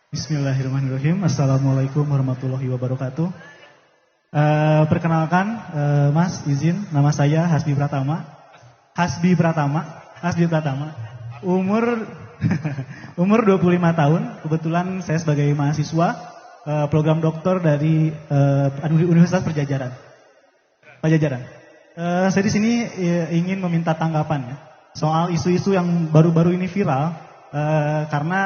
Bismillahirrahmanirrahim. Assalamualaikum warahmatullahi wabarakatuh. Perkenalkan, Mas, izin, nama saya Hasbi Pratama. Hasbi Pratama. Umur umur 25 tahun. Kebetulan saya sebagai mahasiswa program doktor dari Universitas Pajajaran. Saya di sini ingin meminta tanggapan ya, soal isu-isu yang baru-baru ini viral. Karena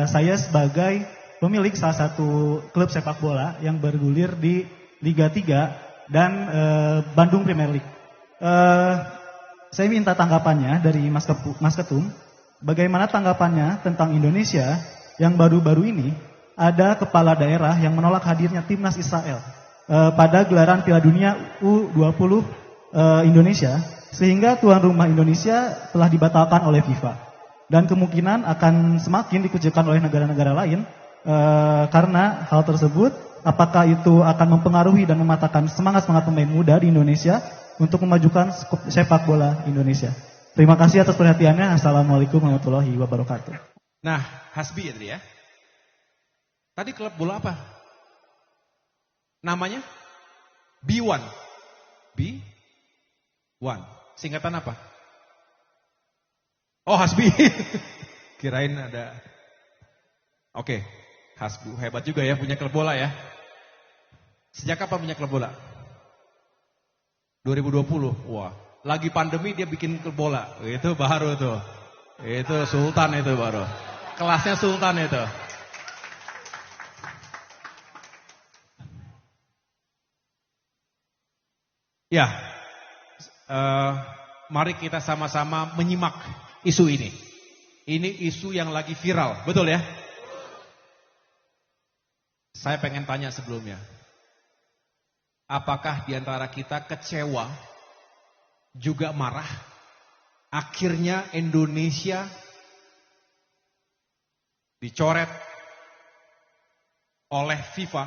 saya sebagai pemilik salah satu klub sepak bola yang bergulir di Liga 3 dan Bandung Premier League. Saya minta tanggapannya dari Mas Ketum. Bagaimana tanggapannya tentang Indonesia yang baru-baru ini ada kepala daerah yang menolak hadirnya timnas Israel pada gelaran Piala Dunia U20 Indonesia, sehingga tuan rumah Indonesia telah dibatalkan oleh FIFA. Dan kemungkinan akan semakin dikucilkan oleh negara-negara lain karena hal tersebut. Apakah itu akan mempengaruhi dan mematahkan semangat-semangat pemain muda di Indonesia untuk memajukan sepak bola Indonesia? Terima kasih atas perhatiannya. Assalamualaikum warahmatullahi wabarakatuh. Nah, Hasbi ya tadi ya. Tadi klub bola apa? Namanya? B1. B1. Singkatan apa? Oh, Hasbi. Kirain ada. Oke, Hasbu hebat juga ya punya klub bola ya. Sejak kapan punya klub bola? 2020. Wah, lagi pandemi dia bikin klub bola. Itu baru tuh. Itu sultan itu baru. Kelasnya sultan itu. Ya. Mari kita sama-sama menyimak isu ini. Ini isu yang lagi viral, betul ya? Saya pengen tanya sebelumnya. Apakah di antara kita kecewa, juga marah, akhirnya Indonesia dicoret oleh FIFA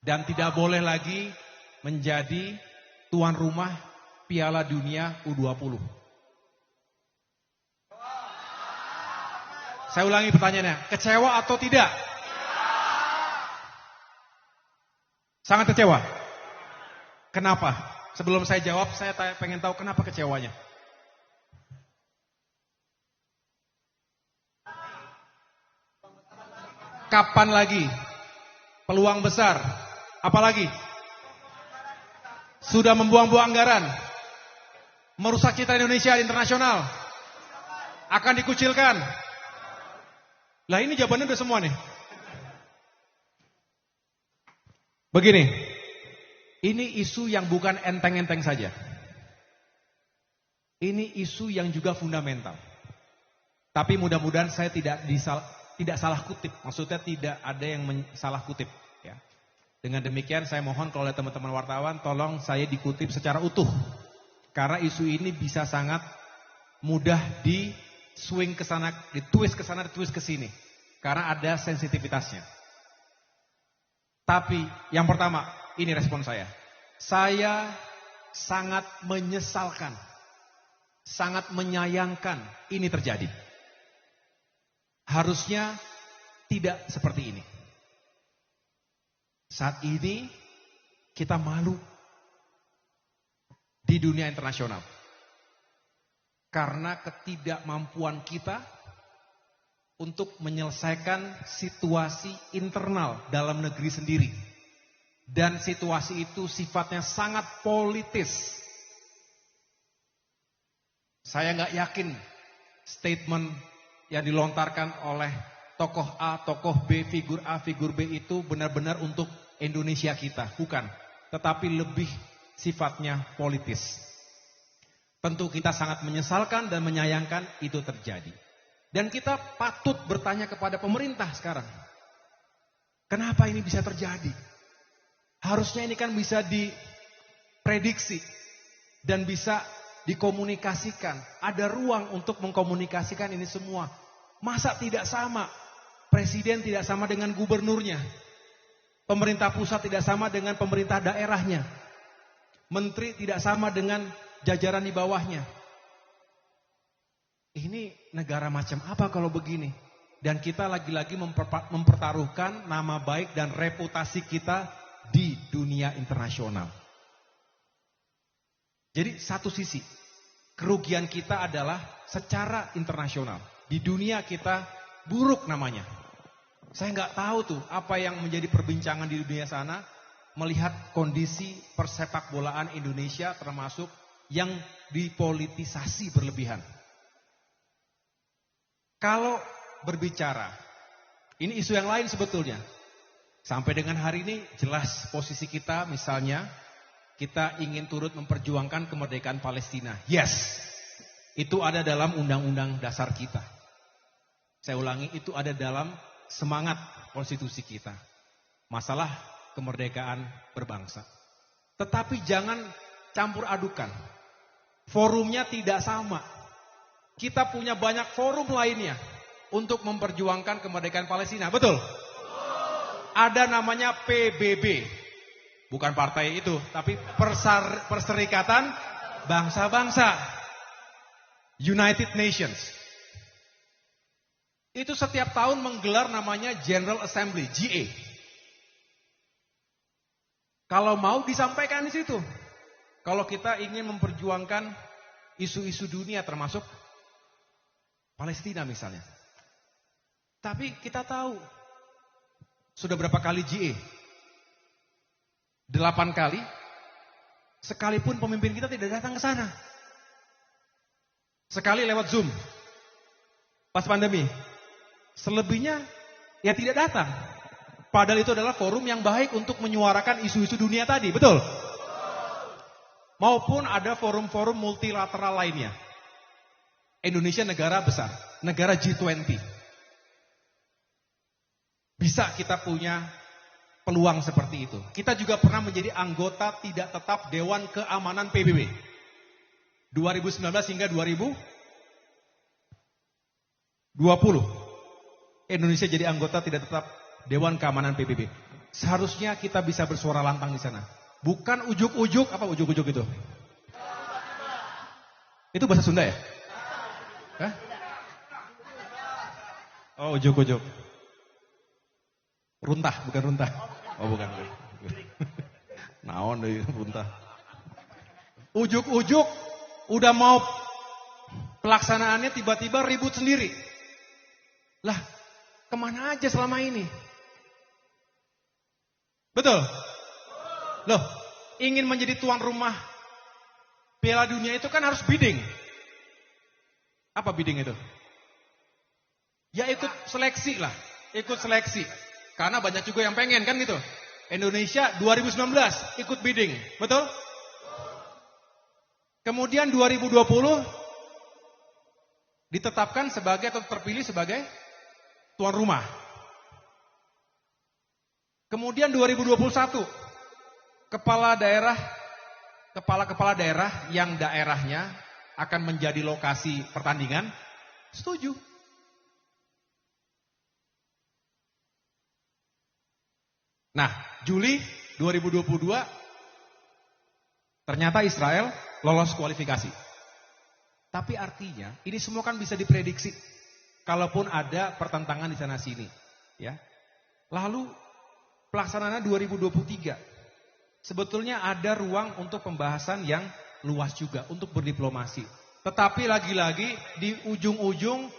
dan tidak boleh lagi menjadi tuan rumah Piala Dunia U20. Saya ulangi pertanyaannya, kecewa atau tidak? Sangat kecewa. Kenapa? Sebelum saya jawab, saya pengen tahu kenapa kecewanya. Kapan lagi? Peluang besar. Apalagi? Sudah membuang-buang anggaran. Merusak citra Indonesia internasional. Akan dikucilkan. Lah ini jawabannya udah semua nih. Begini. Ini isu yang bukan enteng-enteng saja. Ini isu yang juga fundamental. Tapi mudah-mudahan saya tidak salah kutip. Maksudnya tidak ada yang salah kutip. Ya. Dengan demikian saya mohon kalau ada teman-teman wartawan tolong saya dikutip secara utuh. Karena isu ini bisa sangat mudah di-swing ke sana, ditwist ke sana, ditwist ke sini. Karena ada sensitivitasnya. Tapi yang pertama, ini respon saya. Saya sangat menyesalkan, sangat menyayangkan ini terjadi. Harusnya tidak seperti ini. Saat ini kita malu di dunia internasional. Karena ketidakmampuan kita untuk menyelesaikan situasi internal dalam negeri sendiri. Dan situasi itu sifatnya sangat politis. Saya nggak yakin statement yang dilontarkan oleh tokoh A, tokoh B, figur A, figur B itu benar-benar untuk Indonesia kita. Bukan. Tetapi lebih sifatnya politis. Tentu kita sangat menyesalkan dan menyayangkan itu terjadi. Dan kita patut bertanya kepada pemerintah sekarang. Kenapa ini bisa terjadi? Harusnya ini kan bisa diprediksi dan bisa dikomunikasikan. Ada ruang untuk mengkomunikasikan ini semua. Masa tidak sama? Presiden tidak sama dengan gubernurnya. Pemerintah pusat tidak sama dengan pemerintah daerahnya. Menteri tidak sama dengan jajaran di bawahnya. Ini negara macam apa kalau begini? Dan kita lagi-lagi mempertaruhkan nama baik dan reputasi kita di dunia internasional. Jadi satu sisi, kerugian kita adalah secara internasional. Di dunia kita buruk namanya. Saya nggak tahu tuh apa yang menjadi perbincangan di dunia sana, melihat kondisi persepak bolaan Indonesia termasuk yang dipolitisasi berlebihan. Kalau berbicara, ini isu yang lain sebetulnya. Sampai dengan hari ini jelas posisi kita, misalnya kita ingin turut memperjuangkan kemerdekaan Palestina. Yes, itu ada dalam undang-undang dasar kita. Saya ulangi, itu ada dalam semangat konstitusi kita. Masalah kemerdekaan berbangsa. Tetapi jangan campur adukan. Forumnya tidak sama. Kita punya banyak forum lainnya untuk memperjuangkan kemerdekaan Palestina. Betul? Ada namanya PBB. Bukan partai itu, tapi Perserikatan Bangsa-Bangsa. United Nations. Itu setiap tahun menggelar namanya General Assembly, GA. Kalau mau disampaikan di situ. Kalau kita ingin memperjuangkan isu-isu dunia termasuk Palestina misalnya. Tapi kita tahu sudah berapa kali GA? 8 kali. Sekalipun pemimpin kita tidak datang ke sana. Sekali lewat Zoom. Pas pandemi. Selebihnya ya tidak datang. Padahal itu adalah forum yang baik untuk menyuarakan isu-isu dunia tadi. Betul? Maupun ada forum-forum multilateral lainnya. Indonesia negara besar, negara G20. Bisa kita punya peluang seperti itu. Kita juga pernah menjadi anggota tidak tetap Dewan Keamanan PBB. 2019 hingga 2020. Indonesia jadi anggota tidak tetap Dewan Keamanan PBB. Seharusnya kita bisa bersuara lantang di sana. Bukan ujuk-ujuk, apa ujuk-ujuk itu? Itu bahasa Sunda ya? Hah? Oh, ujuk-ujuk. Runtah, bukan runtah. Oh, bukan. Naon deh runtah. Ujuk-ujuk udah mau pelaksanaannya tiba-tiba ribut sendiri. Lah, kemana aja selama ini? Betul? Loh, ingin menjadi tuan rumah Piala Dunia itu kan harus bidding. Apa bidding itu? Ya ikut seleksi lah. Ikut seleksi. Karena banyak juga yang pengen kan gitu. Indonesia 2019 ikut bidding. Betul? Kemudian 2020 ditetapkan sebagai atau terpilih sebagai tuan rumah. Kemudian 2021 kepala daerah yang daerahnya akan menjadi lokasi pertandingan setuju. Nah, Juli 2022 ternyata Israel lolos kualifikasi. Tapi artinya ini semua kan bisa diprediksi. Kalaupun ada pertentangan di sana sini, ya. Lalu pelaksanaannya 2023. Sebetulnya ada ruang untuk pembahasan yang luas juga untuk berdiplomasi. Tetapi lagi-lagi di ujung-ujung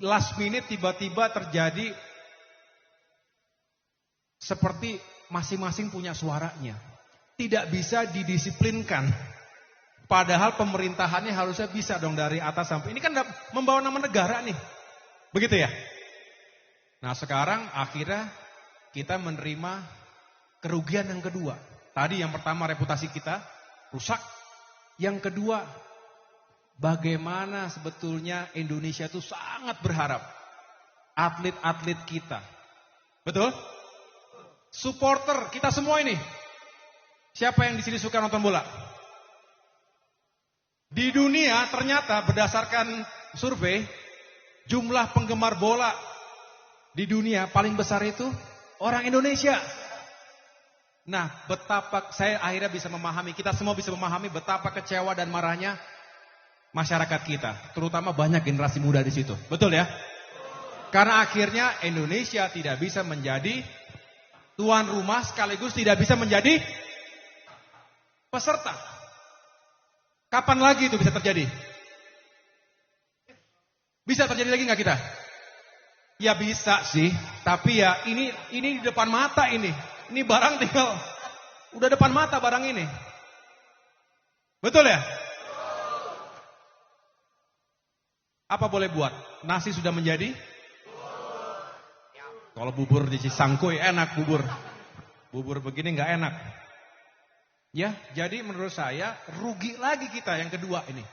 last minute tiba-tiba terjadi seperti masing-masing punya suaranya. Tidak bisa didisiplinkan. Padahal pemerintahannya harusnya bisa dong dari atas sampai. Ini kan membawa nama negara nih. Begitu ya? Nah sekarang akhirnya kita menerima kerugian yang kedua. Tadi yang pertama reputasi kita rusak. Yang kedua, bagaimana sebetulnya Indonesia itu sangat berharap atlet-atlet kita. Betul? Supporter kita semua ini. Siapa yang di sini suka nonton bola? Di dunia ternyata berdasarkan survei, jumlah penggemar bola di dunia paling besar itu orang Indonesia. Nah, betapa saya akhirnya bisa memahami, kita semua bisa memahami betapa kecewa dan marahnya masyarakat kita, terutama banyak generasi muda di situ. Betul ya? Karena akhirnya Indonesia tidak bisa menjadi tuan rumah sekaligus tidak bisa menjadi peserta. Kapan lagi itu bisa terjadi? Bisa terjadi lagi nggak kita? Ya bisa sih, tapi ya ini di depan mata ini. Ini barang tinggal udah depan mata barang ini. Betul ya? Apa boleh buat? Nasi sudah menjadi? Kalau bubur di Cisangkuy enak bubur. Bubur begini nggak enak. Ya, jadi menurut saya rugi lagi kita yang kedua ini.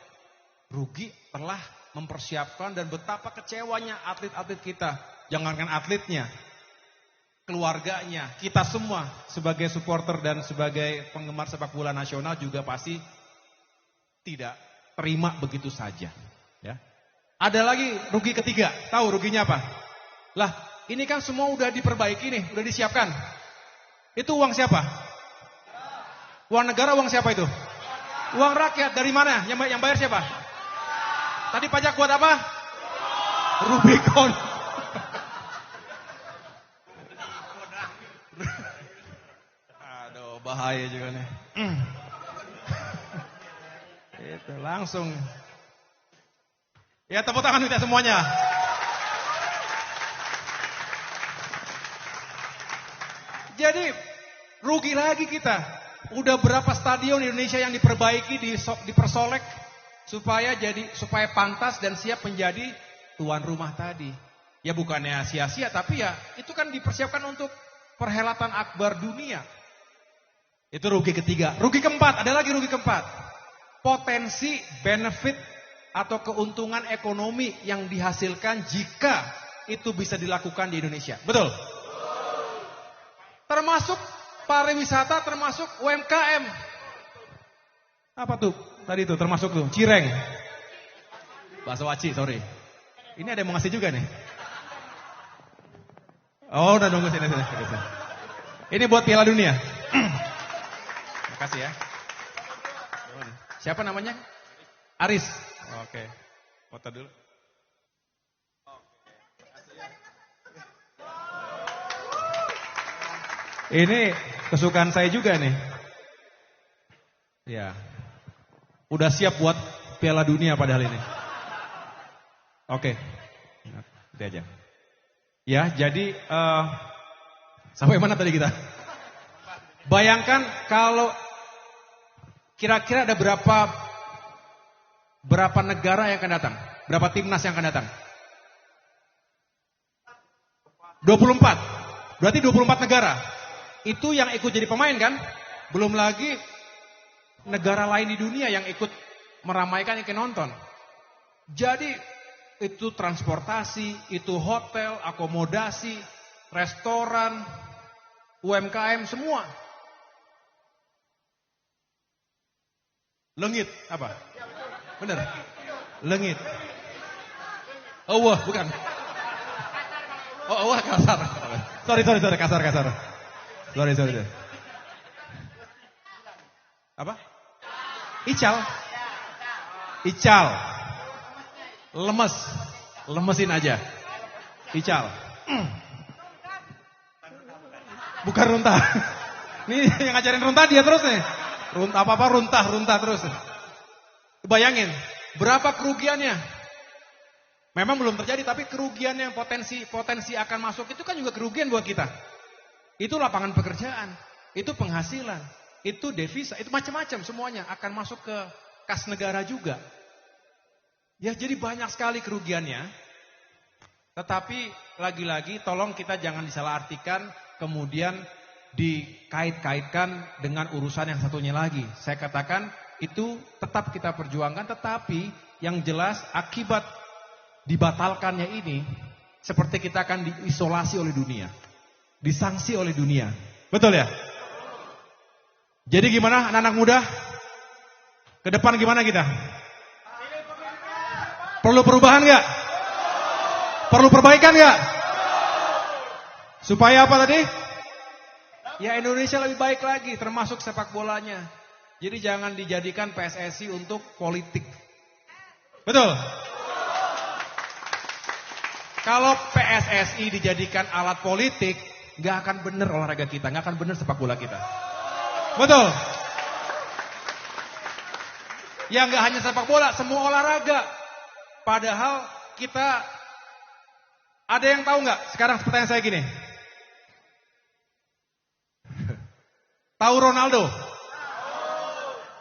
Rugi telah mempersiapkan dan betapa kecewanya atlet-atlet kita. Jangankan atletnya, keluarganya, kita semua sebagai supporter dan sebagai penggemar sepak bola nasional juga pasti tidak terima begitu saja. Ya. Ada lagi rugi ketiga. Tahu ruginya apa? Lah, ini kan semua udah diperbaiki nih, udah disiapkan. Itu uang siapa? Uang negara, uang siapa itu? Uang rakyat. Dari mana? Yang bayar siapa? Tadi pajak buat apa? Rubicon. Aduh, bahaya juga nih. Itu langsung. Ya, tepuk tangan kita semuanya. Jadi rugi lagi kita. Udah berapa stadion di Indonesia yang diperbaiki, dipersolek supaya pantas dan siap menjadi tuan rumah tadi. Ya bukannya sia-sia, tapi ya itu kan dipersiapkan untuk perhelatan akbar dunia. Itu rugi ketiga. Rugi keempat, ada lagi rugi keempat. Potensi benefit atau keuntungan ekonomi yang dihasilkan jika itu bisa dilakukan di Indonesia. Betul? Termasuk pariwisata, termasuk UMKM. Apa tuh? Tadi tuh termasuk tuh, cireng. Bakso aci, sorry. Ini ada yang mau ngasih juga nih. Oh, udah nunggu sini. Ini buat Piala Dunia. Makasih ya. Siapa namanya? Aris. Oke. Foto dulu. Ini kesukaan saya juga nih. Ya. Udah siap buat Piala Dunia padahal ini. Oke. Itu aja. Ya, jadi sampai mana tadi kita? Bayangkan kalau kira-kira ada berapa negara yang akan datang? Berapa timnas yang akan datang? 24. Berarti 24 negara. Itu yang ikut jadi pemain kan? Belum lagi negara lain di dunia yang ikut meramaikan, yang nonton. Jadi itu transportasi, itu hotel, akomodasi, restoran, UMKM semua. Lengit apa? Bener? Lengit. Oh wah, bukan. Oh wah, kasar. Sorry, kasar. Sorry. Apa? Ical. Lemesin aja. Ical. Bukan runtah. Nih yang ngajarin runtah dia terus nih. Runtah terus. Bayangin, berapa kerugiannya? Memang belum terjadi, tapi kerugian yang potensi akan masuk itu kan juga kerugian buat kita. Itu lapangan pekerjaan, itu penghasilan, itu devisa, itu macam-macam semuanya akan masuk ke kas negara juga. Ya jadi banyak sekali kerugiannya. Tetapi lagi-lagi tolong kita jangan disalahartikan kemudian dikait-kaitkan dengan urusan yang satunya lagi. Saya katakan itu tetap kita perjuangkan, tetapi yang jelas akibat dibatalkannya ini seperti kita akan diisolasi oleh dunia, disanksi oleh dunia. Betul ya? Jadi gimana anak-anak muda? Ke depan gimana kita? Perlu perubahan gak? Perlu perbaikan gak? Supaya apa tadi? Ya Indonesia lebih baik lagi, termasuk sepak bolanya. Jadi jangan dijadikan PSSI untuk politik. Betul? Kalau PSSI dijadikan alat politik, nggak akan bener olahraga kita, nggak akan bener sepak bola kita. Betul. Ya nggak hanya sepak bola, semua olahraga. Padahal kita, ada yang tahu nggak? Sekarang pertanyaan saya gini. Tahu Ronaldo?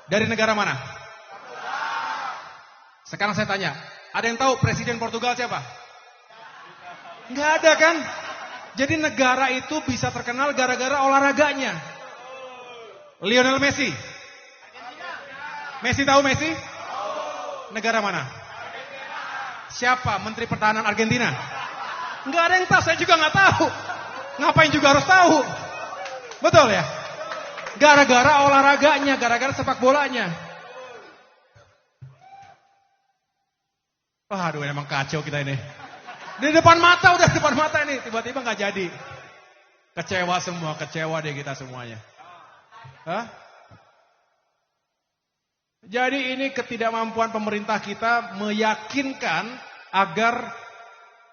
Dari negara mana? Sekarang saya tanya, ada yang tahu presiden Portugal siapa? Nggak ada kan? Jadi negara itu bisa terkenal gara-gara olahraganya. Lionel Messi. Messi tahu Messi? Negara mana? Siapa menteri pertahanan Argentina? Nggak ada yang tahu, saya juga nggak tahu. Ngapain juga harus tahu? Betul ya? Gara-gara olahraganya, gara-gara sepak bolanya. Aduh, emang kacau kita ini. Di depan mata, udah depan mata ini, tiba-tiba nggak jadi. Kecewa semua, kecewa deh kita semuanya. Hah? Jadi ini ketidakmampuan pemerintah kita meyakinkan agar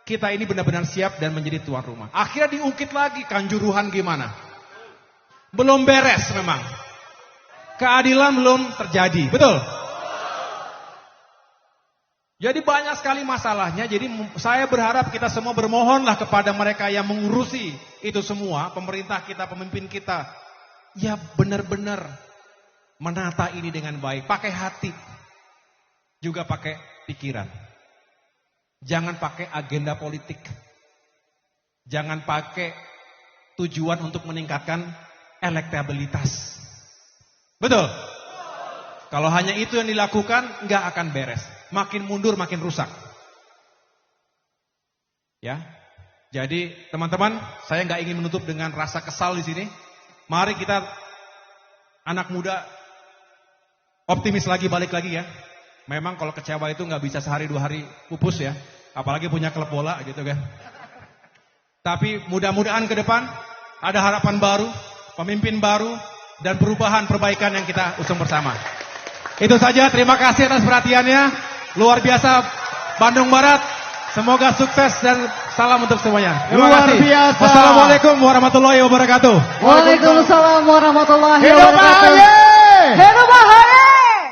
kita ini benar-benar siap dan menjadi tuan rumah. Akhirnya diungkit lagi Kanjuruhan gimana. Belum beres memang. Keadilan belum terjadi, betul? Jadi banyak sekali masalahnya, jadi saya berharap kita semua bermohonlah kepada mereka yang mengurusi itu semua, pemerintah kita, pemimpin kita, ya benar-benar menata ini dengan baik, pakai hati, juga pakai pikiran. Jangan pakai agenda politik, jangan pakai tujuan untuk meningkatkan elektabilitas. Betul? Kalau hanya itu yang dilakukan, nggak akan beres. Makin mundur, makin rusak. Ya, jadi teman-teman, saya nggak ingin menutup dengan rasa kesal di sini. Mari kita anak muda optimis lagi, balik lagi ya. Memang kalau kecewa itu nggak bisa sehari dua hari pupus ya, apalagi punya klub bola gitu kan. Tapi mudah-mudahan ke depan ada harapan baru, pemimpin baru, dan perubahan perbaikan yang kita usung bersama. Itu saja, terima kasih atas perhatiannya. Luar biasa Bandung Barat. Semoga sukses dan salam untuk semuanya. Terima Luar kasih. biasa. Wassalamualaikum warahmatullahi wabarakatuh. Waalaikumsalam warahmatullahi Hidup wabarakatuh. AHY! Hidup AHY!